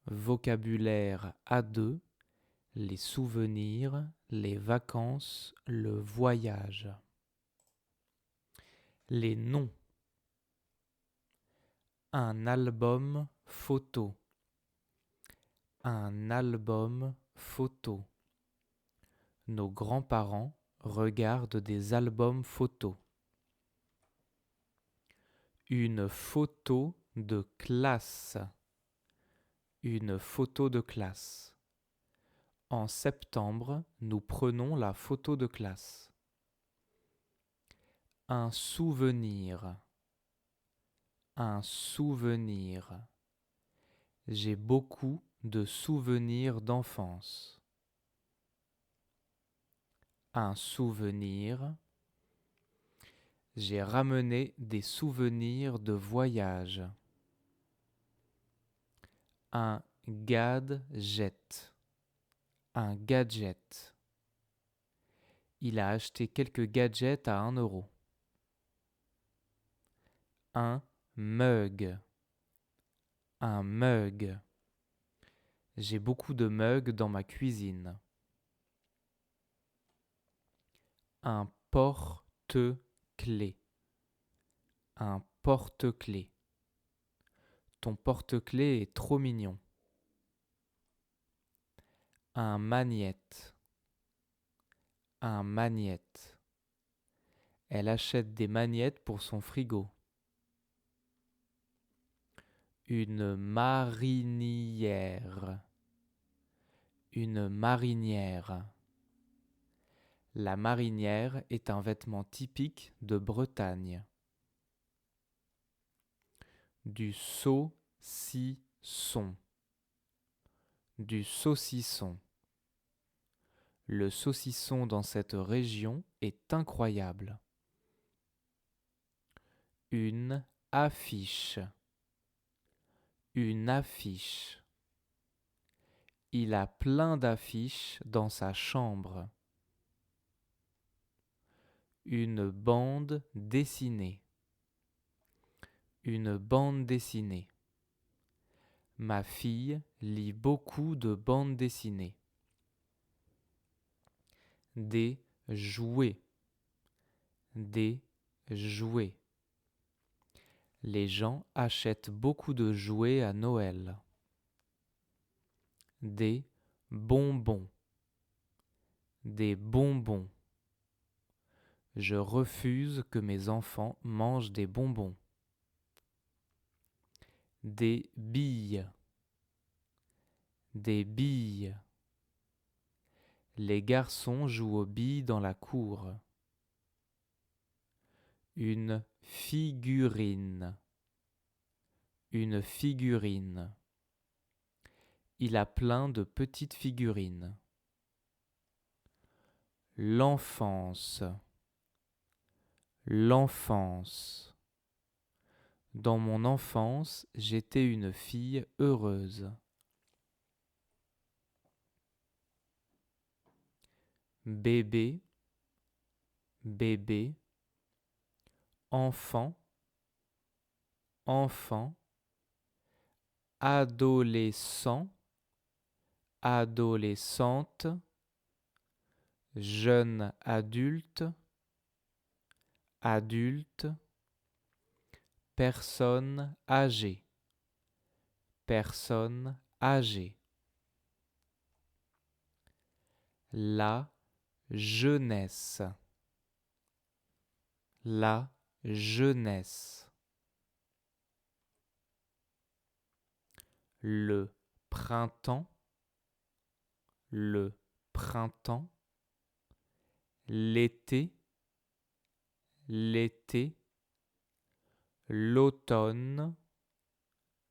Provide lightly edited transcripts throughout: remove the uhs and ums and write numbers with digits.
vocabulaire à deux, les souvenirs, les vacances, le voyage. Les noms. Un album photo. Un album photo. Nos grands-parents regardent des albums photos. Une photo de classe. Une photo de classe. En septembre, nous prenons la photo de classe. Un souvenir. Un souvenir. J'ai beaucoup de souvenirs d'enfance. Un souvenir. J'ai ramené des souvenirs de voyage. Un gadget. Un gadget. Il a acheté quelques gadgets à 1 euro. Un mug. Un mug. J'ai beaucoup de mugs dans ma cuisine. Un porte-clés. Un porte-clés. Ton porte-clés est trop mignon. Un magnète. Un magnète. Elle achète des magnettes pour son frigo. Une marinière. Une marinière. La marinière est un vêtement typique de Bretagne. Du saucisson. Du saucisson. Le saucisson dans cette région est incroyable. Une affiche. Une affiche. Il a plein d'affiches dans sa chambre. Une bande dessinée. Une bande dessinée. Ma fille lit beaucoup de bandes dessinées. Des jouets. Des jouets. Les gens achètent beaucoup de jouets à Noël. Des bonbons. Des bonbons. Je refuse que mes enfants mangent des bonbons. Des billes. Des billes. Les garçons jouent aux billes dans la cour. Une figurine. Une figurine. Il a plein de petites figurines. L'enfance. L'enfance. Dans mon enfance, j'étais une fille heureuse. Bébé. Bébé. Enfant. Enfant. Adolescent. Adolescente. Jeune adulte. Adulte. Personne âgée. Personne âgée. La jeunesse. La jeunesse. Le printemps. Le printemps. L'été. L'été. L'automne.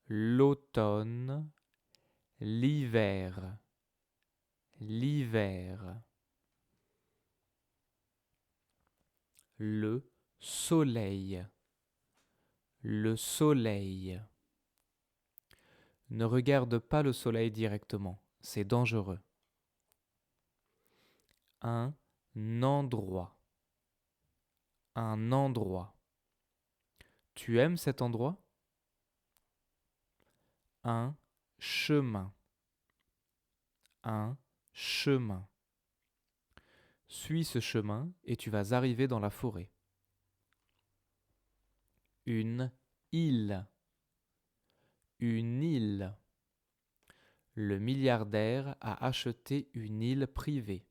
L'automne. L'hiver. L'hiver. Le soleil. Le soleil. Ne regarde pas le soleil directement, c'est dangereux. Un endroit. Un endroit. Tu aimes cet endroit? Un chemin. Un chemin. Suis ce chemin et tu vas arriver dans la forêt. Une île. Une île. Le milliardaire a acheté une île privée.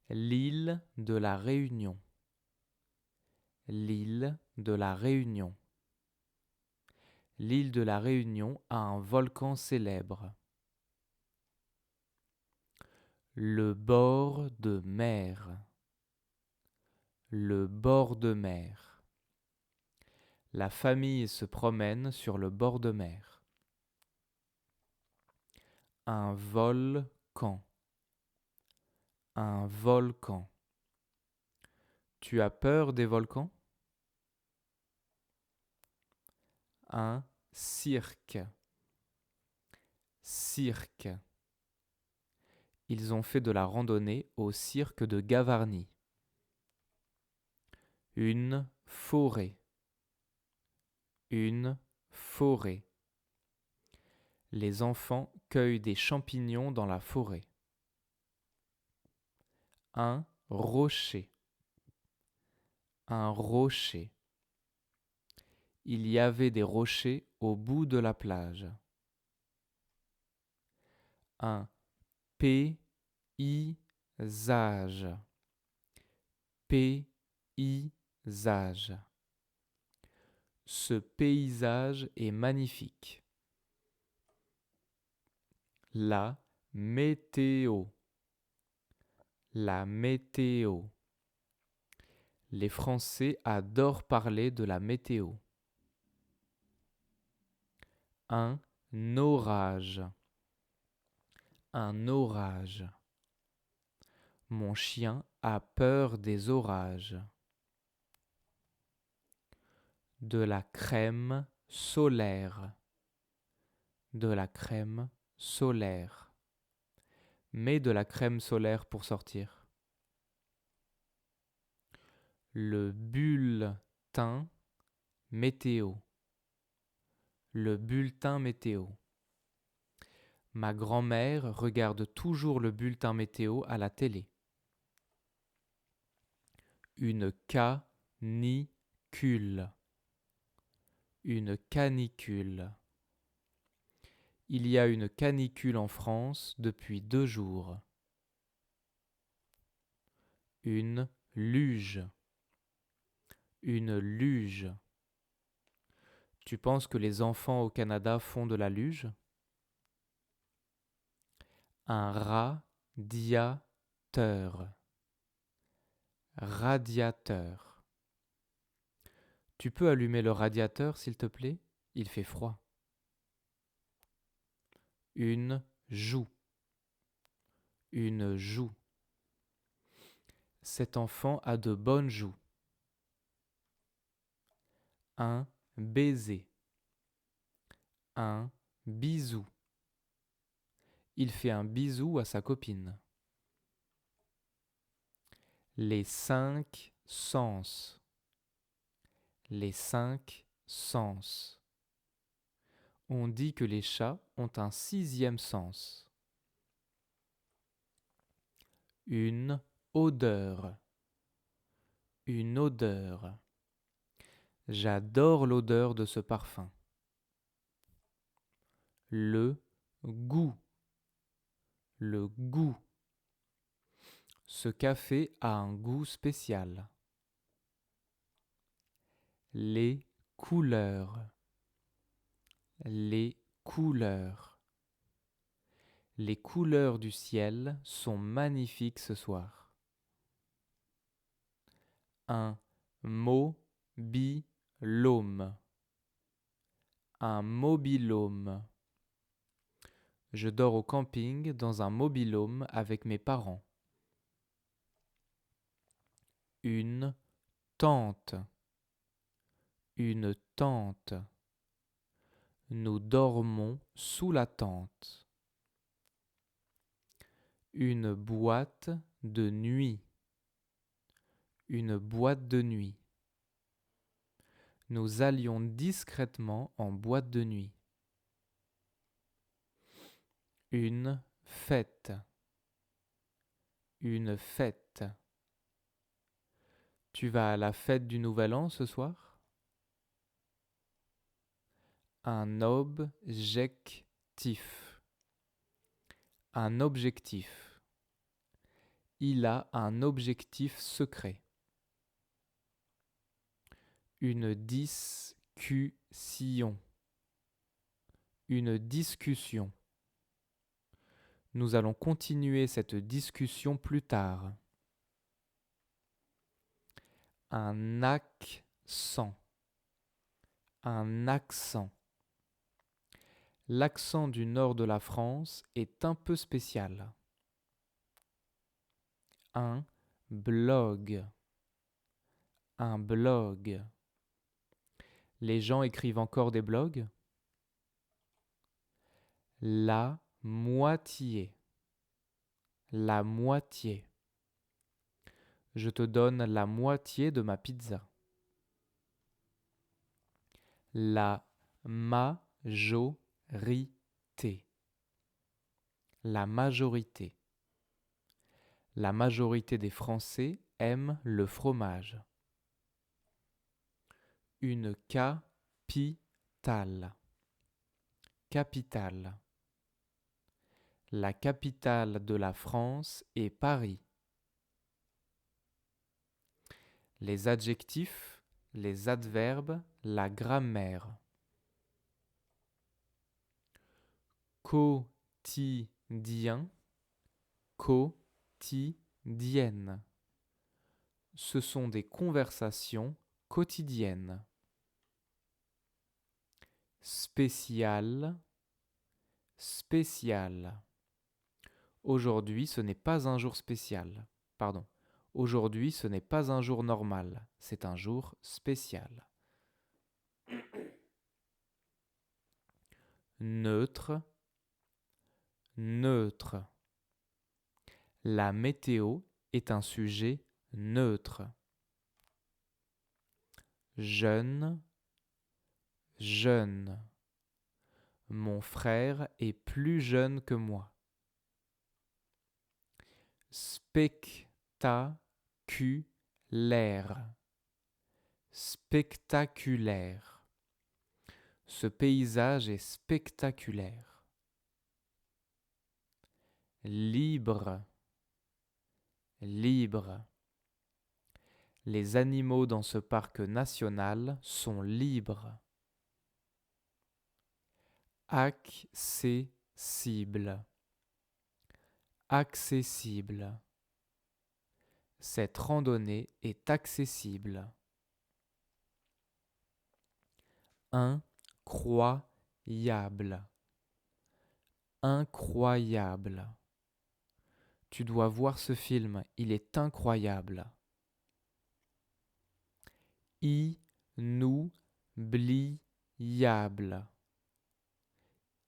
L'île de la Réunion. L'île de la Réunion. L'île de la Réunion a un volcan célèbre. Le bord de mer. Le bord de mer. La famille se promène sur le bord de mer. Un volcan. Un volcan. Tu as peur des volcans? Un cirque. Cirque. Ils ont fait de la randonnée au cirque de Gavarnie. Une forêt. Une forêt. Les enfants cueillent des champignons dans la forêt. Un rocher. Un rocher. Il y avait des rochers au bout de la plage. Un paysage. Paysage. Ce paysage est magnifique. La météo. La météo. Les Français adorent parler de la météo. Un orage. Un orage. Mon chien a peur des orages. De la crème solaire. De la crème solaire. Mets de la crème solaire pour sortir. Le bulletin météo. Le bulletin météo. Ma grand-mère regarde toujours le bulletin météo à la télé. Une canicule. Une canicule. Il y a une canicule en France depuis 2 jours. Une luge. Une luge. Tu penses que les enfants au Canada font de la luge? Un radiateur. Radiateur. Tu peux allumer le radiateur, s'il te plaît? Il fait froid. Une joue. Une joue. Cet enfant a de bonnes joues. Un baiser. Un bisou. Il fait un bisou à sa copine. Les 5 sens. Les 5 sens. On dit que les chats ont un 6e sens. Une odeur. Une odeur. J'adore l'odeur de ce parfum. Le goût. Le goût. Ce café a un goût spécial. Les couleurs. Les couleurs. Les couleurs du ciel sont magnifiques ce soir. Un mobil-home. Un mobil-home. Je dors au camping dans un mobil-home avec mes parents. Une tente. Une tente. Nous dormons sous la tente. Une boîte de nuit. Une boîte de nuit. Nous allions discrètement en boîte de nuit. Une fête. Une fête. Tu vas à la fête du Nouvel An ce soir? Un objectif. Un objectif. Il a un objectif secret. Une discussion. Une discussion. Nous allons continuer cette discussion plus tard. Un accent. Un accent. L'accent du nord de la France est un peu spécial. Un blog. Un blog. Les gens écrivent encore des blogs? La moitié. La moitié. Je te donne la moitié de ma pizza. La majorité. La majorité. La majorité des Français aiment le fromage. Une capitale. Capitale. La capitale de la France est Paris. Les adjectifs, les adverbes, la grammaire. Quotidien, quotidienne. Ce sont des conversations quotidiennes. Spécial, spécial. Aujourd'hui, ce n'est pas un jour spécial. Pardon. Aujourd'hui, ce n'est pas un jour normal. C'est un jour spécial. Neutre, neutre. La météo est un sujet neutre. Jeune, jeune. Mon frère est plus jeune que moi. Spectaculaire. Spectaculaire. Ce paysage est spectaculaire. Libre. Libre. Les animaux dans ce parc national sont libres. Accessible. Accessible. Cette randonnée est accessible. Incroyable. Incroyable. Tu dois voir ce film, il est incroyable. Inoubliable.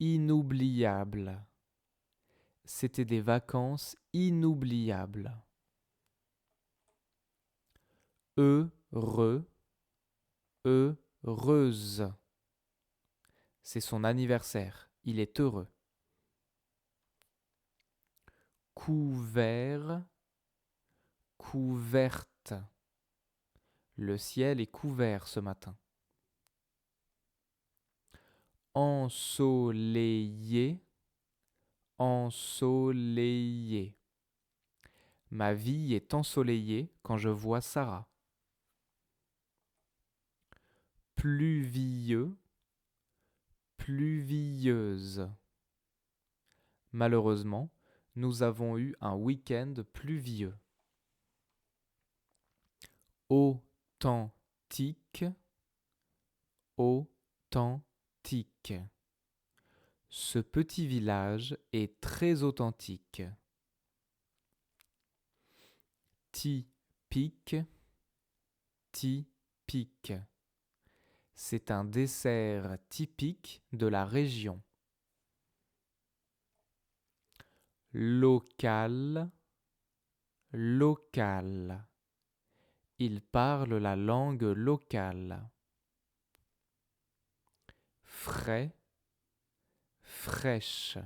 Inoubliable. C'était des vacances inoubliables. Heureux, heureuse. C'est son anniversaire, il est heureux. Couvert, couverte. Le ciel est couvert ce matin. Ensoleillé, ensoleillé. Ma vie est ensoleillée quand je vois Sarah. Pluvieux, pluvieuse. Malheureusement, nous avons eu un week-end pluvieux. Authentique, authentique. Ce petit village est très authentique. Typique, typique. C'est un dessert typique de la région. Local, local. Il parle la langue locale. Frais, fraîche.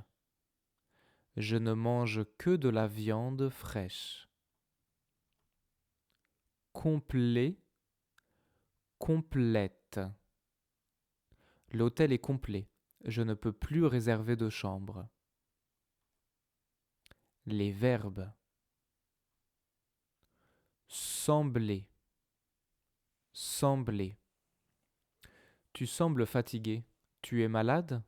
Je ne mange que de la viande fraîche. Complet, complète. L'hôtel est complet. Je ne peux plus réserver de chambre. Les verbes. Sembler, sembler. Tu sembles fatigué. Tu es malade?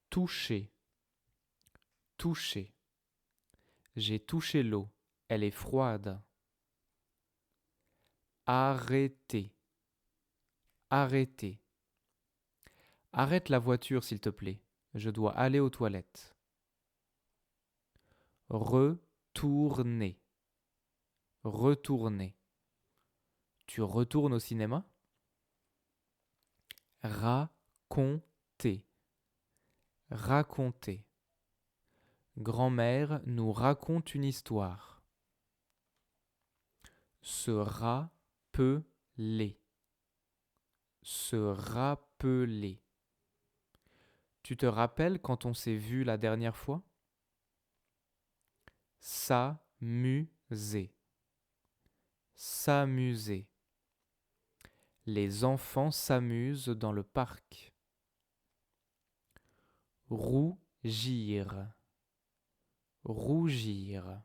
Toucher, toucher. J'ai touché l'eau. Elle est froide. Arrêter, arrêter. Arrête la voiture, s'il te plaît. Je dois aller aux toilettes. Retourner, retourner. Tu retournes au cinéma? Raconter, raconter. Grand-mère nous raconte une histoire. Se rappeler, se rappeler. Tu te rappelles quand on s'est vu la dernière fois? S'amuser, s'amuser. Les enfants s'amusent dans le parc. Rougir, rougir.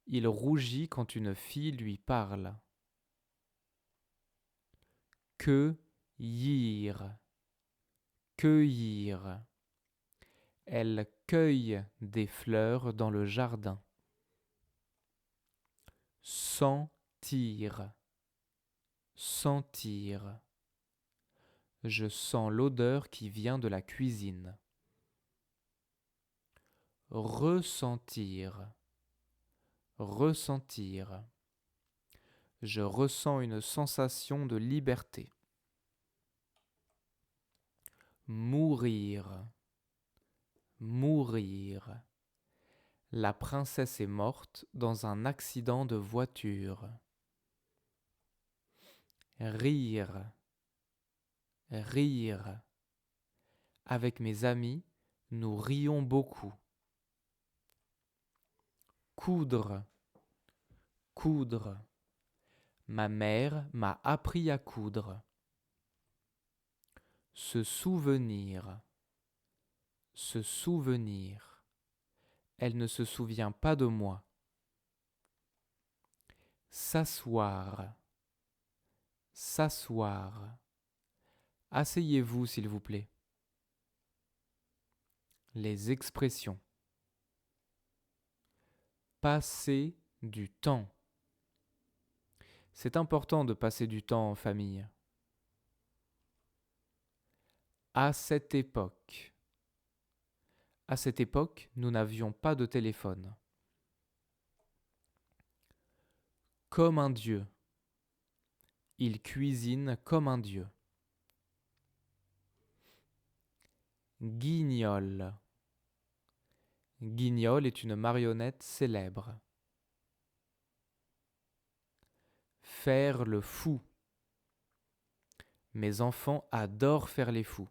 Il rougit quand une fille lui parle. Cueillir, cueillir. Elle cueille des fleurs dans le jardin. Sentir, sentir. Je sens l'odeur qui vient de la cuisine. Ressentir, ressentir. Je ressens une sensation de liberté. Mourir, mourir. La princesse est morte dans un accident de voiture. Rire, rire. Avec mes amis, nous rions beaucoup. Coudre, coudre. Ma mère m'a appris à coudre. Se souvenir, se souvenir. Elle ne se souvient pas de moi. S'asseoir, s'asseoir. Asseyez-vous, s'il vous plaît. Les expressions. Passer du temps. C'est important de passer du temps en famille. À cette époque. À cette époque, nous n'avions pas de téléphone. Comme un dieu. Il cuisine comme un dieu. Guignol. Guignol est une marionnette célèbre. Faire le fou. Mes enfants adorent faire les fous.